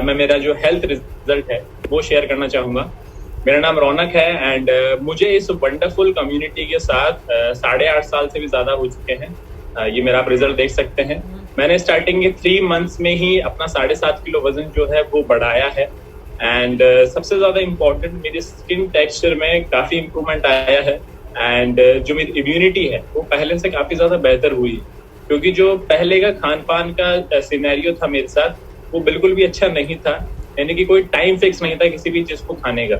मैं मेरा जो हेल्थ रिजल्ट है वो शेयर करना चाहूँगा। मेरा नाम रौनक है एंड मुझे इस वंडरफुल कम्युनिटी के साथ 8.5 साल से भी ज़्यादा हो चुके हैं। ये मेरा आप रिजल्ट देख सकते हैं। मैंने स्टार्टिंग के 3 मंथ्स में ही अपना 7.5 किलो वजन जो है वो बढ़ाया है एंड सबसे ज़्यादा इम्पोर्टेंट मेरी स्किन टेक्सचर में काफ़ी इम्प्रूवमेंट आया है एंड जो मेरी इम्यूनिटी है वो पहले से काफ़ी ज़्यादा बेहतर हुई है, क्योंकि जो पहले का खान पान का सिनेरियो था मेरे साथ वो बिल्कुल भी अच्छा नहीं था। यानी कि कोई टाइम फिक्स नहीं था किसी भी चीज़ को खाने का।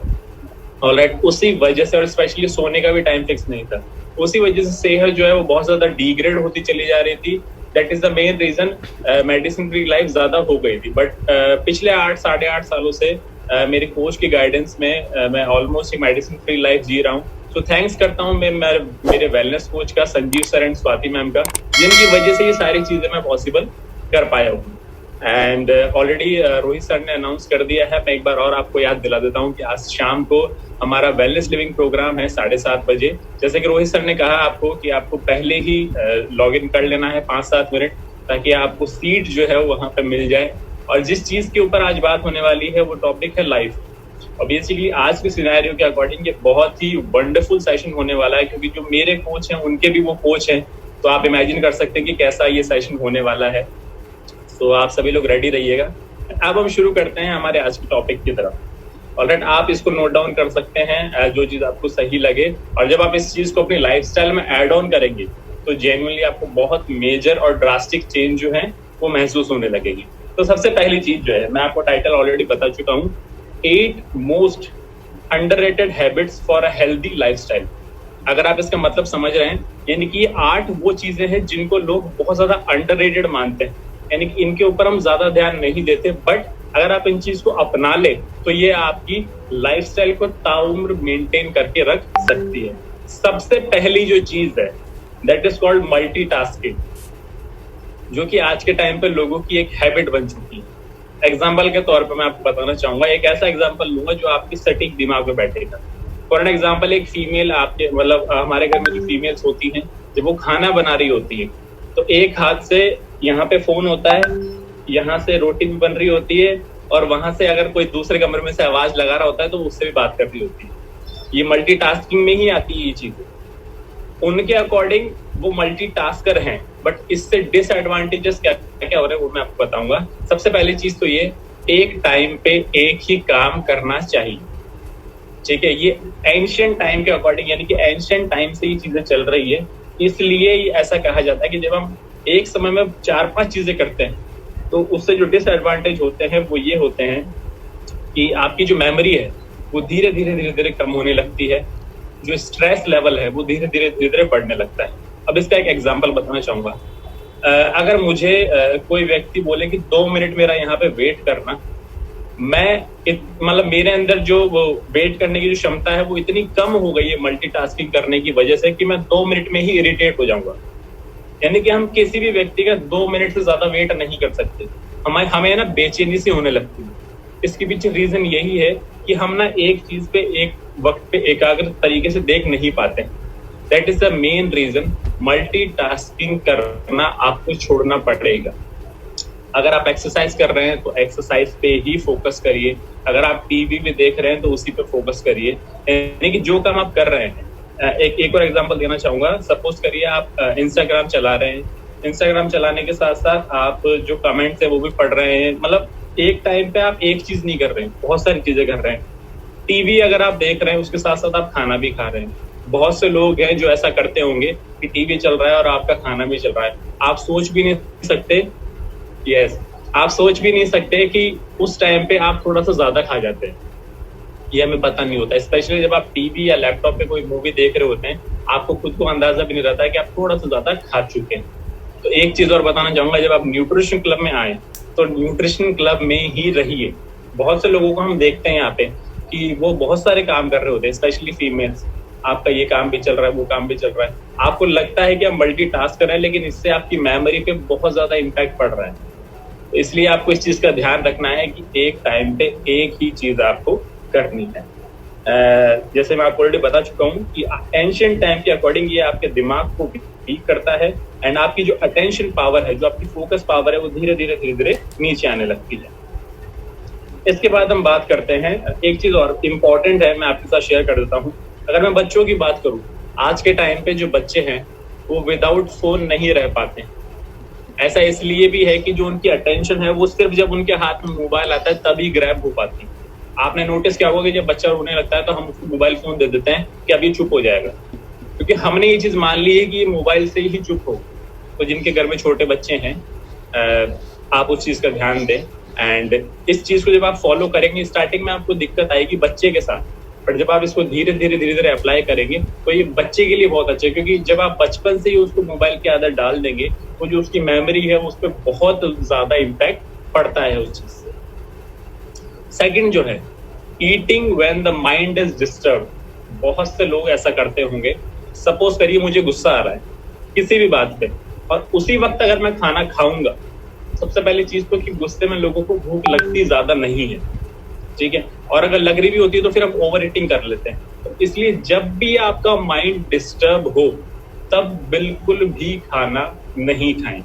ऑलराइट, उसी वजह से, और स्पेशली सोने का भी टाइम फिक्स नहीं था, उसी वजह से सेहत जो है वो बहुत ज्यादा डिग्रेड होती चली जा रही थी। That is the main reason medicine free life ज्यादा हो गई थी। बट पिछले 8 साढ़े 8 सालों से मेरे कोच की गाइडेंस में मैं ऑलमोस्ट एक मेडिसिन फ्री लाइफ जी रहा हूँ। सो थैंक्स करता हूँ मैं मेरे वेलनेस कोच का, Sanjeev sir and Swati ma'am का, जिनकी वजह से ये सारी चीजें मैं पॉसिबल कर पाया हूँ। एंड ऑलरेडी रोहित सर ने अनाउंस कर दिया है। मैं एक बार और आपको याद दिला देता हूँ कि आज शाम को हमारा वेलनेस लिविंग प्रोग्राम है 7:30 बजे। जैसे कि रोहित सर ने कहा आपको कि आपको पहले ही लॉग इन कर लेना है 5-7 मिनट, ताकि आपको सीट जो है वहां पे मिल जाए। और जिस चीज के ऊपर आज बात होने वाली है वो टॉपिक है लाइफ। ऑब्वियसली आज के सिनेरियो के अकॉर्डिंग ये बहुत ही वंडरफुल सेशन होने वाला है, क्योंकि जो मेरे कोच हैं उनके भी वो कोच हैं। तो आप इमेजिन कर सकते हैं कि कैसा ये सेशन होने वाला है। तो आप सभी लोग रेडी रहिएगा। अब हम शुरू करते हैं हमारे आज के टॉपिक की तरफ। ऑलराइट, आप इसको नोट डाउन कर सकते हैं जो चीज आपको सही लगे, और जब आप इस चीज को अपनी लाइफस्टाइल में ऐड ऑन करेंगे तो जेन्युइनली आपको बहुत मेजर और ड्रास्टिक चेंज जो है वो महसूस होने लगेगी। तो सबसे पहली चीज जो है, मैं आपको टाइटल ऑलरेडी बता चुका हूँ, 8 most underrated habits for a healthy lifestyle. अगर आप इसका मतलब समझ रहे हैं, यानी कि 8 वो चीजें हैं जिनको लोग बहुत ज्यादा अंडररेटेड मानते हैं, यानी कि इनके ऊपर हम ज्यादा ध्यान नहीं देते, बट अगर आप इन चीज को अपना ले तो ये आपकी लाइफस्टाइल को ताउम्र मेंटेन करके रख सकती है। सबसे पहली जो चीज है दैट इज कॉल्ड मल्टीटास्किंग, जो कि आज के टाइम पे लोगों की एक हैबिट बन चुकी है। एग्जाम्पल के तौर पे मैं आपको बताना चाहूंगा, एक ऐसा एग्जाम्पल लूंगा जो आपकी सटीक दिमाग में बैठेगा। फॉर एन एग्जाम्पल, एक फीमेल आपके मतलब हमारे घर में जो फीमेल्स होती हैं, जब वो खाना बना रही होती है तो एक हाथ से यहाँ पे फोन होता है, यहाँ से रोटी भी बन रही होती है, और वहां से अगर कोई दूसरे कमरे में से आवाज लगा रहा होता है तो उससे भी बात कर रही होती है। ये मल्टीटास्किंग में ही आती है ये चीजें। उनके अकॉर्डिंग वो मल्टीटास्कर हैं, बट इससे डिसएडवांटेजेस क्या क्या हो रहे हैं वो मैं आपको बताऊंगा। सबसे पहली चीज तो ये, एक टाइम पे एक ही काम करना चाहिए। ठीक है, ये एंशिएंट टाइम के अकॉर्डिंग, यानी कि एंशिएंट टाइम से ये चीजें चल रही है, इसलिए ऐसा कहा जाता है कि जब हम एक समय में 4-5 चीजें करते हैं तो उससे जो डिसएडवांटेज होते हैं वो ये होते हैं कि आपकी जो मेमोरी है वो धीरे धीरे कम होने लगती है, जो स्ट्रेस लेवल है वो धीरे धीरे बढ़ने लगता है। अब इसका एक एग्जांपल बताना चाहूंगा। अगर मुझे कोई व्यक्ति बोले कि 2 मिनट मेरा यहाँ पे वेट करना, मैं मतलब मेरे अंदर जो वो वेट करने की जो क्षमता है वो इतनी कम हो गई है मल्टीटास्किंग करने की वजह से कि मैं 2 मिनट में ही इरिटेट हो जाऊंगा। यानी कि हम किसी भी व्यक्ति का 2 मिनट से ज्यादा वेट नहीं कर सकते, हमें ना बेचैनी सी होने लगती है। इसके पीछे रीजन यही है कि हम ना एक चीज पे एक वक्त पे एकाग्र तरीके से देख नहीं पाते। That is the main reason. Multitasking करना आपको छोड़ना पड़ेगा। अगर आप एक्सरसाइज कर रहे हैं तो एक्सरसाइज पे ही फोकस करिए, अगर आप टीवी पे देख रहे हैं तो उसी पे फोकस करिए। यानी कि जो काम आप कर रहे हैं, एक और एग्जांपल देना चाहूंगा। सपोज करिए आप इंस्टाग्राम चला रहे हैं, इंस्टाग्राम चलाने के साथ साथ आप जो कमेंट्स है वो भी पढ़ रहे हैं, मतलब एक टाइम पे आप एक चीज नहीं कर रहे हैं, बहुत सारी चीजें कर रहे हैं। टीवी अगर आप देख रहे हैं उसके साथ साथ आप खाना भी खा रहे हैं। बहुत से लोग हैं जो ऐसा करते होंगे कि टीवी चल रहा है और आपका खाना भी चल रहा है। आप सोच भी नहीं सकते, यस, आप सोच भी नहीं सकते कि उस टाइम पे आप थोड़ा सा ज्यादा खा जाते हैं, ये हमें पता नहीं होता। स्पेशली जब आप टीवी या लैपटॉप पे कोई मूवी देख रहे होते हैं, आपको खुद को अंदाजा भी नहीं रहता है कि आप थोड़ा सा ज्यादा खा चुके हैं। तो एक चीज और बताना चाहूंगा, जब आप न्यूट्रिशन क्लब में आए तो न्यूट्रिशन क्लब में ही रहिए। बहुत से लोगों को हम देखते हैं यहाँ पे कि वो बहुत सारे काम कर रहे होते हैं, स्पेशली फीमेल्स। आपका ये काम भी चल रहा है, वो काम भी चल रहा है, आपको लगता है कि आप मल्टीटास्क कर रहे हैं, लेकिन इससे आपकी मेमोरी पे बहुत ज्यादा इम्पैक्ट पड़ रहा है। तो इसलिए आपको इस चीज का ध्यान रखना है कि एक टाइम पे एक ही चीज आपको करनी है। जैसे मैं आपको ऑलरेडी बता चुका हूँ कि एंशिएंट टाइम के अकॉर्डिंग ये आपके दिमाग को वीक करता है, एंड आपकी जो अटेंशन पावर है, जो आपकी फोकस पावर है, वो धीरे धीरे नीचे आने लगती है। इसके बाद हम बात करते हैं, एक चीज और इम्पोर्टेंट है, मैं आपके साथ शेयर कर देता हूँ। अगर मैं बच्चों की बात करूँ, आज के टाइम पे जो बच्चे हैं वो विदाउट फोन नहीं रह पाते। ऐसा इसलिए भी है कि जो उनकी अटेंशन है वो सिर्फ जब उनके हाथ में मोबाइल आता है तभी ग्रैब हो पाती है। आपने नोटिस किया होगा कि जब बच्चा रोने लगता है तो हम उसको मोबाइल फोन दे देते हैं कि अभी चुप हो जाएगा, क्योंकि हमने ये चीज मान ली है कि ये मोबाइल से ही चुप हो। तो जिनके घर में छोटे बच्चे हैं, आप उस चीज का ध्यान दें। एंड इस चीज को जब आप फॉलो करेंगे, स्टार्टिंग में आपको दिक्कत आएगी बच्चे के साथ, पर जब आप इसको धीरे धीरे अप्लाई करेंगे तो ये बच्चे के लिए बहुत अच्छा है, क्योंकि जब आप बचपन से ही उसको मोबाइल की आदत डाल देंगे तो जो उसकी मेमोरी है उस पर बहुत ज्यादा इम्पैक्ट पड़ता है उस चीज से। सेकंड जो है, eating when the mind is disturb. बहुत से लोग ऐसा करते होंगे, सपोज करिए मुझे गुस्सा आ रहा है किसी भी बात पे, और उसी वक्त अगर मैं खाना खाऊंगा, सबसे पहली चीज तो कि गुस्से में लोगों को भूख लगती ज्यादा नहीं है, ठीक है, और अगर लग रही भी होती है तो फिर हम ओवर ईटिंग कर लेते हैं। तो इसलिए जब भी आपका माइंड डिस्टर्ब हो तब बिल्कुल भी खाना नहीं खाएं।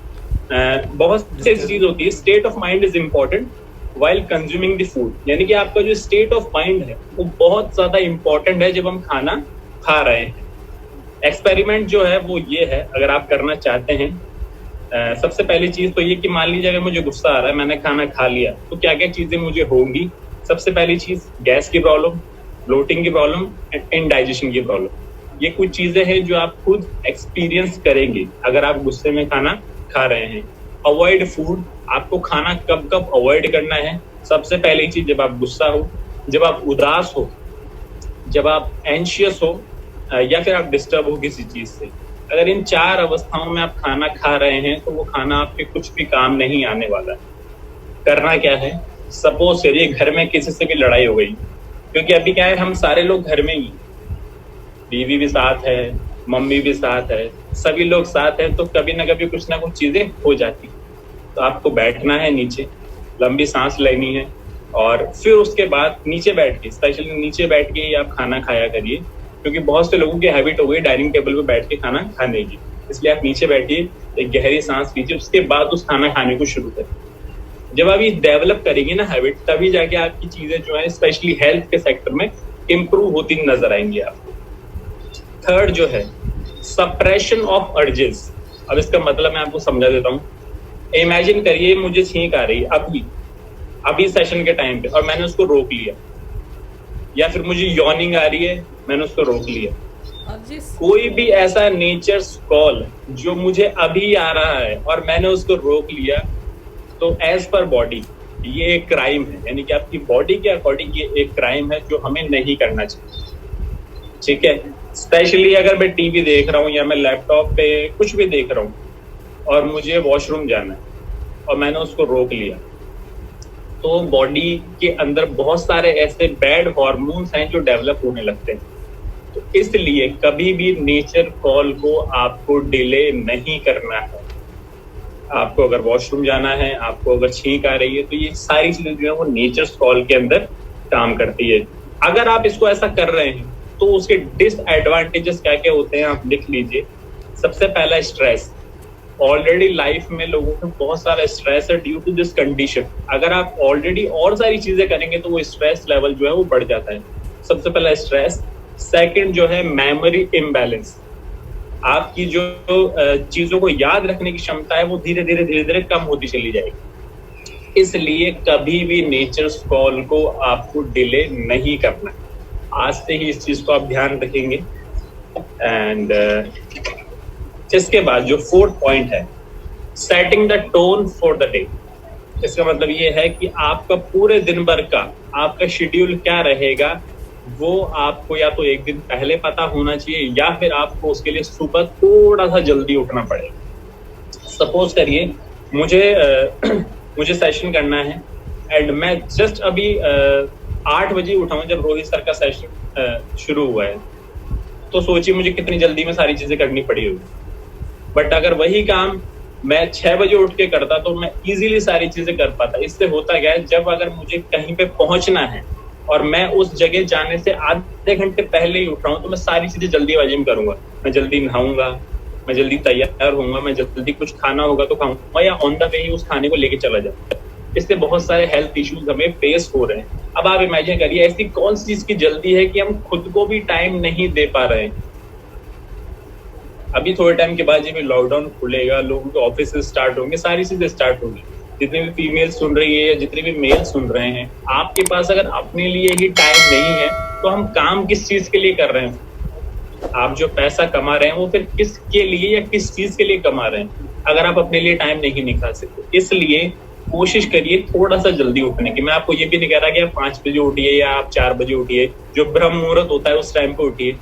बहुत सी चीज होती है, state of mind is important while consuming the food, यानी कि आपका जो स्टेट ऑफ माइंड है वो बहुत ज्यादा इंपॉर्टेंट है जब हम खाना खा रहे हैं। एक्सपेरिमेंट जो है वो ये है, अगर आप करना चाहते हैं, सबसे पहली चीज तो ये कि मान लीजिए अगर मुझे गुस्सा आ रहा है, मैंने खाना खा लिया, तो क्या क्या चीजें मुझे होंगी। सबसे पहली चीज, गैस की प्रॉब्लम, ब्लोटिंग की प्रॉब्लम एंड इनडाइजेशन की प्रॉब्लम। ये कुछ चीजें हैं जो आप खुद एक्सपीरियंस करेंगे अगर आप गुस्से में खाना खा रहे हैं। अवॉइड फूड, आपको खाना कब कब अवॉइड करना है। सबसे पहली चीज, जब आप गुस्सा हो, जब आप उदास हो, जब आप एंशियस हो, या फिर आप डिस्टर्ब हो किसी चीज से। अगर इन 4 अवस्थाओं में आप खाना खा रहे हैं तो वो खाना आपके कुछ भी काम नहीं आने वाला है। करना क्या है, सपोज करिए घर में किसी से भी लड़ाई हो गई, क्योंकि अभी क्या है, हम सारे लोग घर में ही, बीवी भी साथ है, मम्मी भी साथ है, सभी लोग साथ है, तो कभी ना कभी कुछ ना कुछ चीजें हो जाती। तो आपको बैठना है नीचे, लंबी सांस लेनी है, और फिर उसके बाद नीचे बैठ के, स्पेशली नीचे बैठ के ही आप खाना खाया करिए, क्योंकि बहुत से लोगों की हैबिट हो गई डाइनिंग टेबल पे बैठ के खाना खाने की। इसलिए आप नीचे बैठिए, एक गहरी सांस लीजिए, उसके बाद उस खाना खाने को शुरू करें। जब आप ये डेवलप करेंगे ना हैबिट, तभी जाके आपकी चीजें जो है स्पेशली हेल्थ के सेक्टर में इंप्रूव होती नजर आएंगी आपको। थर्ड जो है, सप्रेशन ऑफ अर्जेस। अब इसका मतलब मैं आपको समझा देता हूँ। इमेजिन करिए मुझे छींक आ रही है अभी सेशन के टाइम पे, और मैंने उसको रोक लिया, या फिर मुझे यॉर्निंग आ रही है, मैंने उसको रोक लिया। कोई भी ऐसा नेचर्स कॉल जो मुझे अभी आ रहा है और मैंने उसको रोक लिया, तो एज पर बॉडी ये एक क्राइम है, यानी कि आपकी बॉडी के अकॉर्डिंग ये एक क्राइम है जो हमें नहीं करना चाहिए, ठीक है। स्पेशली अगर मैं टीवी देख रहा हूँ या मैं लैपटॉप पे कुछ भी देख रहा हूँ और मुझे वॉशरूम जाना है और मैंने उसको रोक लिया, तो बॉडी के अंदर बहुत सारे ऐसे बैड हार्मोन्स हैं जो डेवलप होने लगते हैं। तो इसलिए कभी भी नेचर कॉल को आपको डिले नहीं करना है। आपको अगर वॉशरूम जाना है, आपको अगर छींक आ रही है, तो ये सारी चीजें जो है वो नेचर्स कॉल के अंदर काम करती है। अगर आप इसको ऐसा कर रहे हैं तो उसके डिसएडवांटेजेस क्या क्या होते हैं आप लिख लीजिए। सबसे पहला, स्ट्रेस। ऑलरेडी लाइफ में लोगों को बहुत सारा स्ट्रेस है ड्यू टू दिस कंडीशन। अगर आप ऑलरेडी और सारी चीजें करेंगे तो वो स्ट्रेस लेवल जो है वो बढ़ जाता है। सबसे पहला स्ट्रेस। सेकंड जो है, मेमोरी इम्बैलेंस। आपकी जो चीजों को याद रखने की क्षमता है वो धीरे धीरे कम होती चली जाएगी। इसलिए कभी भी नेचर्स कॉल को आपको डिले नहीं करना। आज से ही इस चीज को आप ध्यान रखेंगे। एंड इसके बाद जो 4th पॉइंट है, setting the tone for the day. इसका मतलब ये है कि आपका पूरे दिन भर का आपका शेड्यूल क्या रहेगा वो आपको या तो एक दिन पहले पता होना चाहिए, या फिर आपको उसके लिए सुबह थोड़ा सा जल्दी उठना पड़ेगा। सपोज करिए मुझे सेशन करना है एंड मैं जस्ट अभी 8 बजे उठा हूँ जब रोहित सर का सेशन शुरू हुआ है, तो सोचिए मुझे कितनी जल्दी में सारी चीजें करनी पड़ी होगी। बट अगर वही काम मैं 6 बजे उठ के करता तो मैं इजीली सारी चीजें कर पाता। इससे होता क्या है, जब अगर मुझे कहीं पे पहुंचना है और मैं उस जगह जाने से आधे घंटे पहले ही उठ रहा हूँ, तो मैं सारी चीजें जल्दीबाजी में करूंगा। मैं जल्दी नहाऊंगा, मैं जल्दी तैयार होऊंगा, मैं जल्दी कुछ खाना होगा तो खाऊंगा, या ऑन द वे ही उस खाने को लेके चला जाऊंगा। इससे बहुत सारे हेल्थ इश्यूज हमें फेस हो रहे हैं। अब आप इमेजिन करिए ऐसी कौन सी चीज की जल्दी है कि हम खुद को भी टाइम नहीं दे पा रहे हैं। अभी थोड़े टाइम के बाद जब लॉकडाउन खुलेगा, लोगों के ऑफिस स्टार्ट होंगे, सारी चीजें स्टार्ट होंगी। जितने भी फीमेल सुन रही है या जितने भी मेल सुन रहे हैं, आपके पास अगर अपने लिए ही टाइम नहीं है तो हम काम किस चीज के लिए कर रहे हैं? आप जो पैसा कमा रहे हैं वो फिर किसके लिए या किस चीज के लिए कमा रहे हैं, अगर आप अपने लिए टाइम नहीं निकाल सकते? इसलिए कोशिश करिए थोड़ा सा जल्दी उठने की। मैं आपको ये भी नहीं कह रहा कि आप 5 बजे उठिए या आप 4 बजे उठिए, जो ब्रह्म मुहूर्त होता है उस टाइम पे उठिए।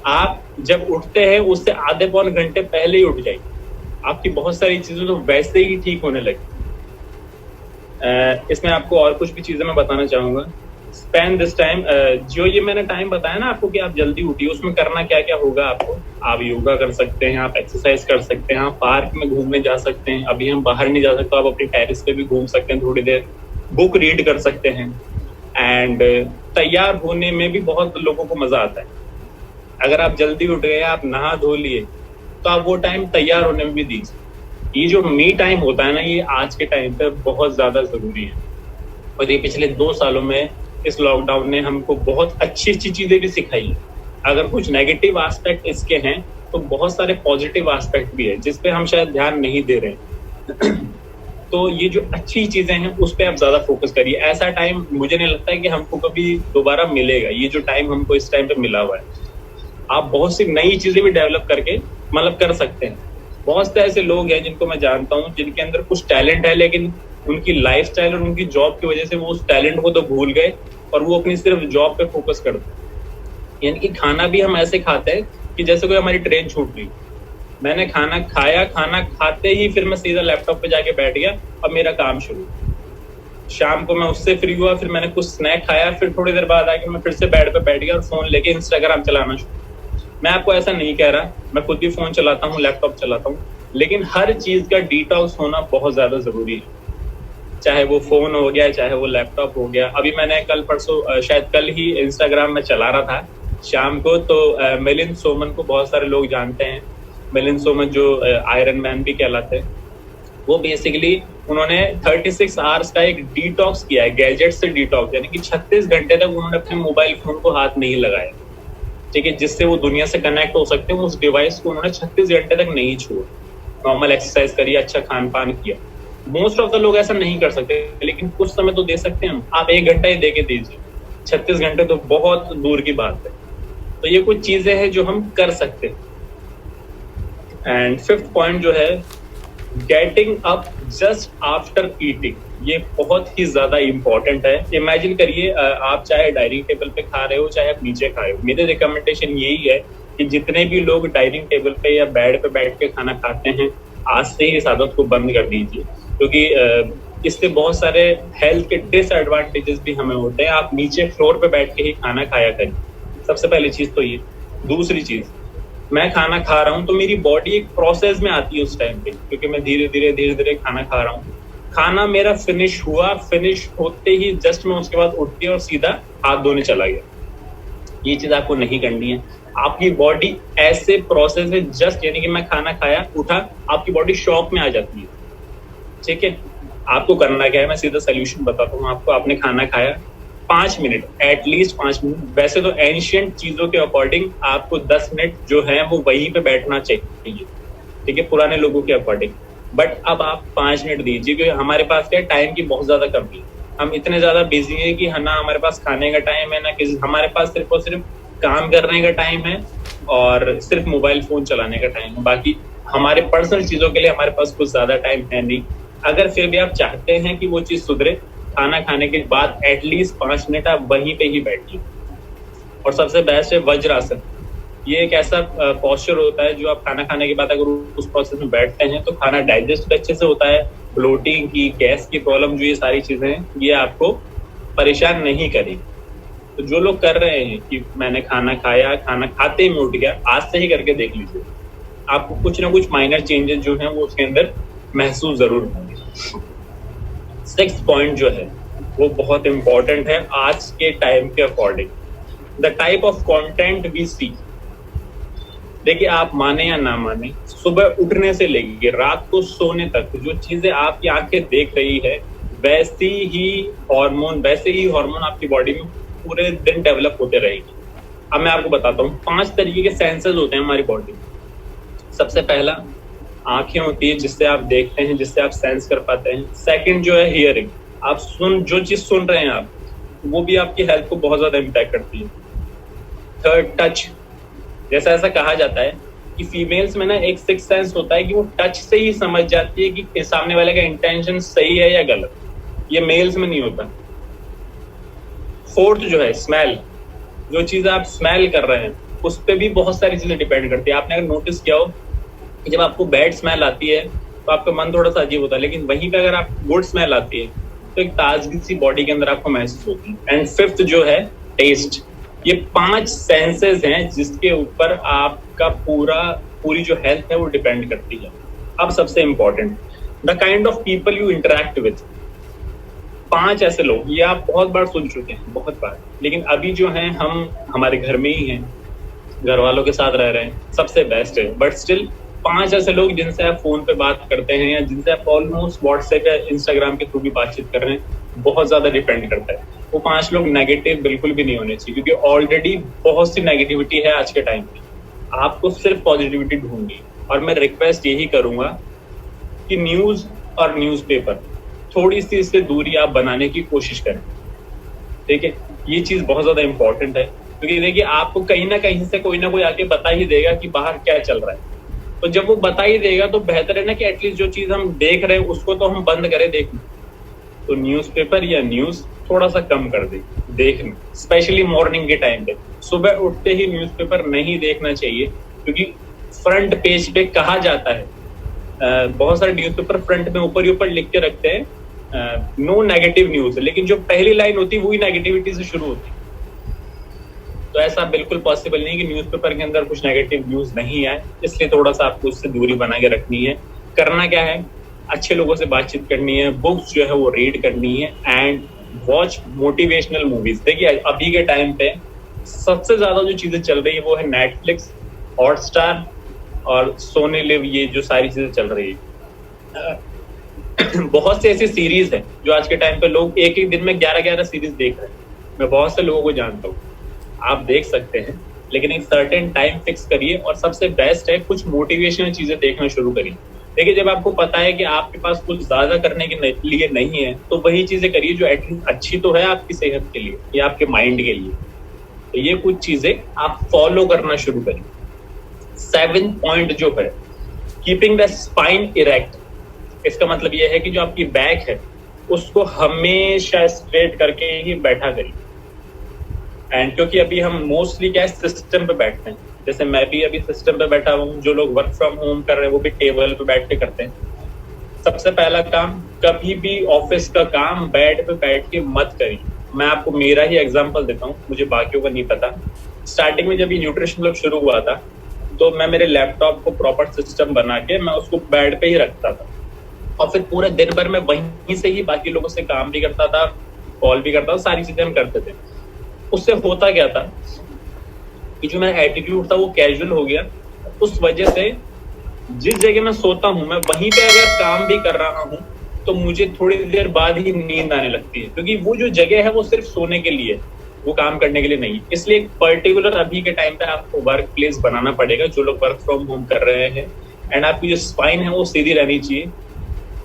आप जब उठते हैं उससे आधे पौन घंटे पहले ही उठ जाइए, आपकी बहुत सारी चीजें तो वैसे ही ठीक होने लगी। इसमें आपको और कुछ भी चीजें मैं बताना चाहूंगा। स्पेंड दिस टाइम, जो ये मैंने टाइम बताया ना आपको कि आप जल्दी उठिए, उसमें करना क्या क्या होगा आपको। आप योगा कर सकते हैं, आप एक्सरसाइज कर सकते हैं, आप पार्क में घूमने जा सकते हैं। अभी हम बाहर नहीं जा सकते, आप अपनी टेरेस पे भी घूम सकते हैं थोड़ी देर, बुक रीड कर सकते हैं। एंड तैयार होने में भी बहुत लोगों को मजा आता है। अगर आप जल्दी उठ गए, आप नहा धो लिए, तो आप वो टाइम तैयार होने में भी दीजिए। ये जो मी टाइम होता है ना, ये आज के टाइम पे बहुत ज्यादा जरूरी है। और ये पिछले 2 सालों में इस लॉकडाउन ने हमको बहुत अच्छी अच्छी चीजें भी सिखाई है। अगर कुछ नेगेटिव एस्पेक्ट इसके हैं तो बहुत सारे पॉजिटिव एस्पेक्ट भी है जिस पे हम शायद ध्यान नहीं दे रहे। तो ये जो अच्छी चीजें हैं उस पर आप ज्यादा फोकस करिए। ऐसा टाइम मुझे नहीं लगता है कि हमको कभी दोबारा मिलेगा। ये जो टाइम हमको इस टाइम पे मिला हुआ है, आप बहुत सी नई चीजें भी डेवलप करके मतलब कर सकते हैं। बहुत से ऐसे लोग हैं जिनको मैं जानता हूँ जिनके अंदर कुछ टैलेंट है, लेकिन उनकी लाइफस्टाइल और उनकी जॉब की वजह से वो उस टैलेंट को तो भूल गए और वो अपनी सिर्फ जॉब पे फोकस करते हैं। यानी कि खाना भी हम ऐसे खाते हैं कि जैसे कोई हमारी ट्रेन छूट गई। मैंने खाना खाया, खाना खाते ही फिर मैं सीधा लैपटॉप पे जाके बैठ गया और मेरा काम शुरू। शाम को मैं उससे फ्री हुआ, फिर मैंने कुछ स्नैक खाया, फिर थोड़ी देर बाद आके मैं फिर से बेड पे बैठ गया और फोन लेके इंस्टाग्राम चलाना शुरू। मैं आपको ऐसा नहीं कह रहा, मैं खुद भी फोन चलाता हूँ, लैपटॉप चलाता हूँ, लेकिन हर चीज का डिटॉक्स होना बहुत ज्यादा जरूरी है। चाहे वो फोन हो गया, चाहे वो लैपटॉप हो गया। अभी मैंने कल परसों, शायद कल ही इंस्टाग्राम में चला रहा था शाम को, तो मिलिंद सोमन को बहुत सारे लोग जानते हैं। मिलिंद सोमन जो आयरन मैन भी कहलाते हैं, वो बेसिकली उन्होंने 36 आवर्स का एक डिटॉक्स किया है, गैजेट से डिटॉक्स। यानी कि 36 घंटे तक उन्होंने अपने मोबाइल फोन को हाथ नहीं लगाया, ठीक है, जिससे वो दुनिया से कनेक्ट हो सकते हैं। उस डिवाइस को उन्होंने 36 घंटे तक नहीं छोड़ा। नॉर्मल एक्सरसाइज करिए, अच्छा खान पान किया। मोस्ट ऑफ द लोग ऐसा नहीं कर सकते, लेकिन कुछ समय तो दे सकते हैं। आप 1 घंटा ही दे के दीजिए, 36 घंटे तो बहुत दूर की बात है। तो ये कुछ चीजें हैं जो हम कर सकते हैं। एंड 5th पॉइंट जो है, getting up just after eating, ये बहुत ही ज्यादा इंपॉर्टेंट है। इमेजिन करिए आप चाहे डाइनिंग टेबल पे खा रहे हो, चाहे आप नीचे खा रहे हो। मेरे रिकमेंडेशन यही है कि जितने भी लोग डाइनिंग टेबल पे या बेड पे बैठ के खाना खाते हैं, आज से ही इस आदत को बंद कर दीजिए, क्योंकि इससे बहुत सारे हेल्थ के डिसएडवांटेजेस भी हमें होते हैं। आप नीचे फ्लोर पे बैठ के ही खाना खाया करिए, सबसे पहली चीज तो ये। दूसरी चीज, मैं खाना खा रहा हूँ तो मेरी बॉडी एक प्रोसेस में आती है उस टाइम पे, क्योंकि मैं धीरे धीरे खाना खा रहा हूँ। खाना मेरा फिनिश हुआ, फिनिश होते ही जस्ट मैं उसके बाद उठ के और सीधा हाथ धोने चला गया। ये चीज आपको नहीं करनी है। आपकी बॉडी ऐसे प्रोसेस है, जस्ट यानी कि मैं खाना खाया, उठा, आपकी बॉडी शॉक में आ जाती है, ठीक है। आपको करना क्या है, मैं सीधा सोल्यूशन बताता हूँ आपको। आपने खाना खाया, 5 मिनट, एटलीस्ट 5 मिनट, वैसे तो एंशिएंट चीजों के अकॉर्डिंग आपको 10 मिनट जो है वो वहीं पे बैठना चाहिए, ठीक है, पुराने लोगों के अकॉर्डिंग। बट अब आप 5 मिनट दीजिए, क्योंकि हमारे पास क्या टाइम की बहुत ज्यादा कमी है। हम इतने ज्यादा बिजी हैं कि ना हमारे पास खाने का टाइम है, ना किसी, हमारे पास सिर्फ और सिर्फ काम करने का टाइम है और सिर्फ मोबाइल फोन चलाने का टाइम है। बाकी हमारे पर्सनल चीजों के लिए हमारे पास कुछ ज्यादा टाइम है नहीं। अगर फिर भी आप चाहते हैं कि वो चीज सुधरे, खाना खाने के बाद एटलीस्ट 5 मिनट आप वहीं पे ही बैठिए। और सबसे बेस्ट है वज्रासन। ये एक ऐसा पोस्चर होता है जो आप खाना खाने के बाद अगर उस प्रोसेस में बैठते हैं तो खाना डाइजेस्ट अच्छे से होता है। ब्लोटिंग की, गैस की प्रॉब्लम, जो ये सारी चीजें हैं, ये आपको परेशान नहीं करेगी। तो जो लोग कर रहे हैं कि मैंने खाना खाया, खाना खाते ही मैं उठ गया, आज से ही करके देख लीजिए, आपको कुछ ना कुछ माइनर चेंजेस जो हैं वो उसके अंदर महसूस जरूर होंगे। 6th पॉइंट जो है वो बहुत इंपॉर्टेंट है आज के टाइम के according, the type of content we see. देखिए, आप माने या ना माने, सुबह उठने से लेकर रात को सोने तक जो चीजें आपकी आंखें देख रही है वैसे ही हार्मोन आपकी बॉडी में पूरे दिन डेवलप होते रहेगी। अब मैं आपको बताता हूँ 5 तरीके के सेंसेस होते हैं हमारी बॉडी में। सबसे पहला आंखें होती है, जिससे आप देखते हैं, जिससे आप सेंस कर पाते हैं। सेकंड जो है हियरिंग, आप जो चीज सुन रहे हैं आप, वो भी आपकी हेल्थ को बहुत ज्यादा इम्पैक्ट करती है। थर्ड टच, जैसा ऐसा कहा जाता है कि फीमेल्स में ना एक सिक्स सेंस होता है कि वो टच से ही समझ जाती है कि सामने वाले का इंटेंशन सही है या गलत। ये मेल्स में नहीं होता। फोर्थ जो है स्मेल, जो चीज आप स्मेल कर रहे हैं उस पर भी बहुत सारी चीजें डिपेंड करती है। आपने अगर नोटिस किया हो कि जब आपको बैड स्मेल आती है तो आपका मन थोड़ा सा अजीब होता है, लेकिन वहीं पे अगर आप गुड स्मेल आती है तो एक ताजगी सी बॉडी के अंदर आपको महसूस होती है। एंड फिफ्थ जो है टेस्ट। ये 5 सेंसेस हैं जिसके ऊपर आपका पूरी जो हेल्थ है वो डिपेंड करती है। अब सबसे important, the kind of people you interact with. 5 ऐसे लोग, ये आप बहुत बार सुन चुके हैं, बहुत बार, लेकिन अभी जो हैं हम हमारे घर में ही हैं, घर वालों के साथ रह रहे हैं, सबसे बेस्ट है। बट स्टिल 5 ऐसे लोग जिनसे आप फोन पे बात करते हैं या जिनसे आप ऑलमोस्ट व्हाट्सएप या इंस्टाग्राम के थ्रू भी बातचीत कर रहे हैं, बहुत ज्यादा डिपेंड करता है। वो 5 लोग नेगेटिव बिल्कुल भी नहीं होने चाहिए, क्योंकि ऑलरेडी बहुत सी नेगेटिविटी है आज के टाइम पे। आपको सिर्फ पॉजिटिविटी ढूंढनी। और मैं रिक्वेस्ट यही करूंगा कि न्यूज और न्यूज़पेपर थोड़ी सी इससे दूरी आप बनाने की कोशिश करें। ठीक है, ये चीज बहुत ज्यादा इंपॉर्टेंट है, क्योंकि देखिए आपको कहीं ना कहीं से कोई ना कोई आके बता ही देगा कि बाहर क्या चल रहा है। तो जब वो बता ही देगा तो बेहतर है ना कि एटलीस्ट जो चीज हम देख रहे हैं उसको तो हम बंद करें देखना। तो न्यूज़पेपर या न्यूज थोड़ा सा कम कर दे देखना, स्पेशली मॉर्निंग के टाइम पे। सुबह उठते ही न्यूज़पेपर नहीं देखना चाहिए, क्योंकि फ्रंट पेज पे कहा जाता है, बहुत सारे न्यूज़पेपर फ्रंट में ऊपर ही ऊपर लिख के रखते हैं नो नेगेटिव न्यूज, लेकिन जो पहली लाइन होती है वही नेगेटिविटी से शुरू होती है। तो ऐसा बिल्कुल पॉसिबल नहीं कि न्यूज़पेपर के अंदर कुछ नेगेटिव न्यूज नहीं आए, इसलिए थोड़ा सा आपको उससे दूरी बना के रखनी है। करना क्या है, अच्छे लोगों से बातचीत करनी है, बुक्स जो है वो रीड करनी है, एंड वॉच मोटिवेशनल मूवीज। देखिए अभी के टाइम पे सबसे ज्यादा जो चीजें चल रही है वो है नेटफ्लिक्स, हॉटस्टार और सोनी लिव, ये जो सारी चीजें चल रही है। बहुत सी ऐसी सीरीज है जो आज के टाइम पे लोग एक एक दिन में 11-11 सीरीज देख रहे हैं। मैं बहुत से लोगों को जानता हूँ, आप देख सकते हैं, लेकिन एक सर्टेन टाइम फिक्स करिए। और सबसे बेस्ट है कुछ मोटिवेशनल चीजें देखना शुरू करिए। देखिए जब आपको पता है कि आपके पास कुछ ज्यादा करने के लिए नहीं है, तो वही चीजें करिए जो एटलीस्ट अच्छी तो है आपकी सेहत के लिए या आपके माइंड के लिए। तो ये कुछ चीजें आप फॉलो करना शुरू करिए। 7th पॉइंट जो है, कीपिंग द स्पाइन इरेक्ट। इसका मतलब यह है कि जो आपकी बैक है उसको हमेशा स्ट्रेट करके ही बैठा करिए। एंड क्योंकि अभी हम मोस्टली क्या सिस्टम पे बैठते हैं, जैसे मैं भी अभी सिस्टम पे बैठा हूँ, जो लोग वर्क फ्रॉम होम कर रहे हैं वो भी टेबल पे बैठ के करते हैं। सबसे पहला काम, कभी भी ऑफिस का काम बेड पे बैठ के मत करिए। मैं आपको मेरा ही एग्जांपल देता हूँ, मुझे बाकियों का नहीं पता। स्टार्टिंग में जब ये न्यूट्रिशन क्लब शुरू हुआ था तो मैं मेरे लैपटॉप को प्रॉपर सिस्टम बना के मैं उसको बेड पे ही रखता था, और फिर पूरे दिन भर में वहीं से ही बाकी लोगों से काम भी करता था, कॉल भी करता था, सारी चीजें हम करते थे। उससे होता क्या था कि जो मेरा एटीट्यूड था वो कैजुअल हो गया। उस वजह से जिस जगह मैं सोता हूँ मैं वहीं पे अगर काम भी कर रहा हूँ तो मुझे थोड़ी देर बाद ही नींद आने लगती है, क्योंकि वो जो जगह है वो सिर्फ सोने के लिए, वो काम करने के लिए नहीं। इसलिए एक पर्टिकुलर अभी के टाइम पे आपको वर्क प्लेस बनाना पड़ेगा, जो लोग वर्क फ्रॉम होम कर रहे हैं। एंड आपकी जो स्पाइन है वो सीधी रहनी चाहिए।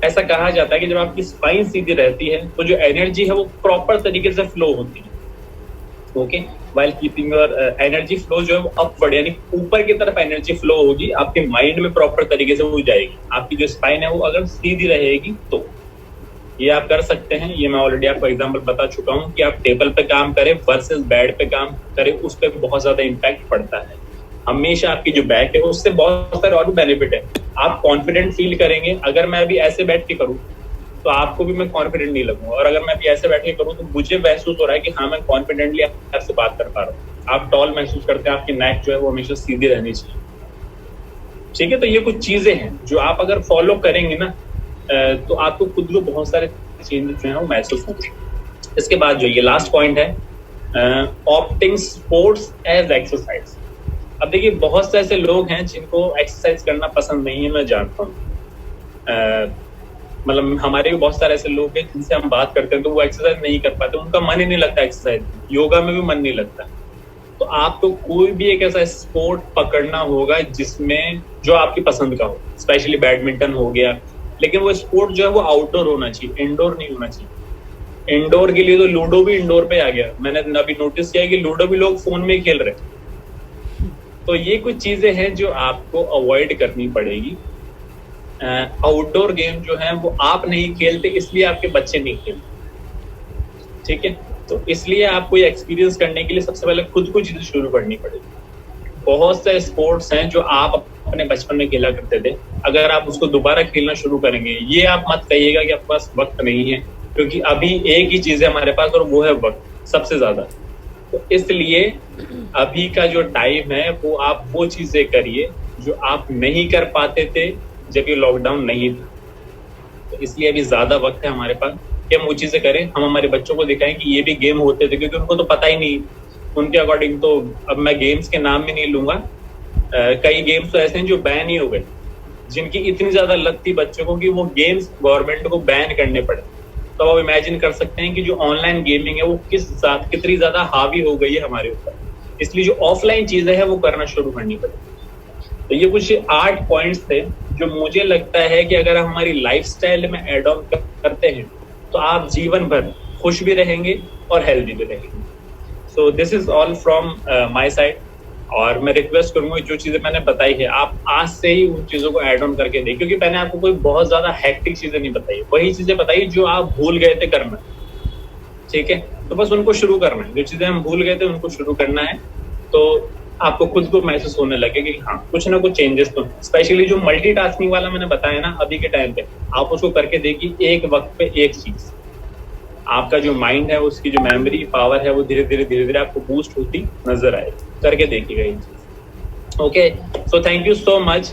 ऐसा कहा जाता है कि जब आपकी स्पाइन सीधी रहती है तो जो एनर्जी है वो प्रॉपर तरीके से फ्लो होती है। Okay, while keeping your energy flow जो है वो अपवर्ड, यानी ऊपर की तरफ एनर्जी फ्लो होगी, आपके माइंड में प्रॉपर तरीके से वो जाएगी। आपकी जो स्पाइन है वो अगर सीधी रहेगी तो ये आप कर सकते हैं। ये मैं ऑलरेडी आपको एग्जांपल बता चुका हूँ कि आप टेबल पे काम करें वर्सेस बेड पे काम करें, उस पर बहुत ज्यादा इम्पैक्ट पड़ता है। हमेशा आपकी जो बैक है उससे बहुत सारे और भी बेनिफिट है। आप कॉन्फिडेंट फील करेंगे। अगर मैं अभी ऐसे बैठ के करूँ तो आपको भी मैं कॉन्फिडेंट नहीं लगूंगा, और अगर मैं अभी ऐसे बैठ के करूँ तो मुझे महसूस हो रहा है कि हाँ मैं कॉन्फिडेंटली आपसे बात कर पा रहा हूँ। आप टॉल महसूस करते हैं, आपकी नेक जो है वो हमेशा सीधी रहनी चाहिए। ठीक है, तो ये कुछ चीजें हैं जो आप अगर फॉलो करेंगे ना तो आपको खुद को बहुत सारे चेंजेस जो है वो महसूस होंगे। इसके बाद जो ये लास्ट पॉइंट है, ऑप्टिंग स्पोर्ट्स एज एक्सरसाइज। अब देखिए बहुत से ऐसे लोग हैं जिनको एक्सरसाइज करना पसंद नहीं है, मैं जानता हूँ। मतलब हमारे भी बहुत सारे ऐसे लोग हैं जिनसे हम बात करते हैं तो वो एक्सरसाइज नहीं कर पाते, उनका मन ही नहीं लगता एक्सरसाइज, योगा में भी मन नहीं लगता। तो आपको कोई भी एक ऐसा स्पोर्ट पकड़ना होगा जिसमें जो आपकी पसंद का हो, स्पेशली बैडमिंटन हो गया, लेकिन वो स्पोर्ट जो है वो आउटडोर होना चाहिए, इंडोर नहीं होना चाहिए। इंडोर के लिए तो लूडो भी इंडोर पे आ गया, मैंने अभी नोटिस किया कि लूडो भी लोग फोन में ही खेल रहे हैं। तो ये कुछ चीजें हैं जो आपको अवॉइड करनी पड़ेगी। आउटडोर गेम जो है वो आप नहीं खेलते इसलिए आपके बच्चे नहीं खेलते, ठीक है। तो इसलिए आपको ये एक्सपीरियंस करने के लिए सबसे पहले खुद को चीजें शुरू करनी पड़ेगी। बहुत से स्पोर्ट्स हैं जो आप अपने बचपन में खेला करते थे, अगर आप उसको दोबारा खेलना शुरू करेंगे, ये आप मत कहिएगा कि आपके पास वक्त नहीं है, क्योंकि अभी एक ही चीज है हमारे पास और वो है वक्त सबसे ज्यादा। तो इसलिए अभी का जो टाइम है वो आप वो चीजें करिए जो आप नहीं कर पाते थे जब ये लॉकडाउन नहीं था। तो इसलिए अभी ज्यादा वक्त है हमारे पास कि हम वो चीजें करें, हम हमारे बच्चों को दिखाएं कि ये भी गेम होते थे, क्योंकि उनको तो पता ही नहीं उनके अकॉर्डिंग। तो अब मैं गेम्स के नाम भी नहीं लूंगा, कई गेम्स तो ऐसे हैं जो बैन ही हो गए, जिनकी इतनी ज्यादा लत थी बच्चों को कि वो गेम्स गवर्नमेंट को बैन करने पड़े। तो आप इमेजिन कर सकते हैं कि जो ऑनलाइन गेमिंग है वो कितनी ज्यादा हावी हो गई है हमारे ऊपर, इसलिए जो ऑफलाइन चीजें हैं वो करना शुरू करनी पड़ेगी। तो ये कुछ 8 पॉइंट्स थे जो मुझे लगता है कि अगर हम हमारी लाइफस्टाइल में एड ऑन करते हैं तो आप जीवन भर खुश भी रहेंगे और हेल्दी भी रहेंगे। So this is all from my side. और मैं रिक्वेस्ट करूंगा जो चीजें मैंने बताई है आप आज से ही उन चीजों को ऐड ऑन करके दें, क्योंकि मैंने आपको कोई बहुत ज्यादा हैक्टिक चीजें नहीं बताई, वही चीजें बताई जो आप भूल गए थे करना, ठीक है। तो बस उनको शुरू करना है, जो चीजें हम भूल गए थे उनको शुरू करना है, तो आपको खुद को महसूस होने लगे कि हाँ कुछ ना कुछ चेंजेस तो। स्पेशली जो मल्टीटास्किंग वाला मैंने बताया ना अभी के टाइम पे, आप उसको करके देखिए, एक वक्त पे एक चीज, आपका जो माइंड है उसकी जो मेमोरी पावर है वो धीरे धीरे आपको बूस्ट होती नजर आए। करके देखिएगा ये चीज। Okay, so thank you so much.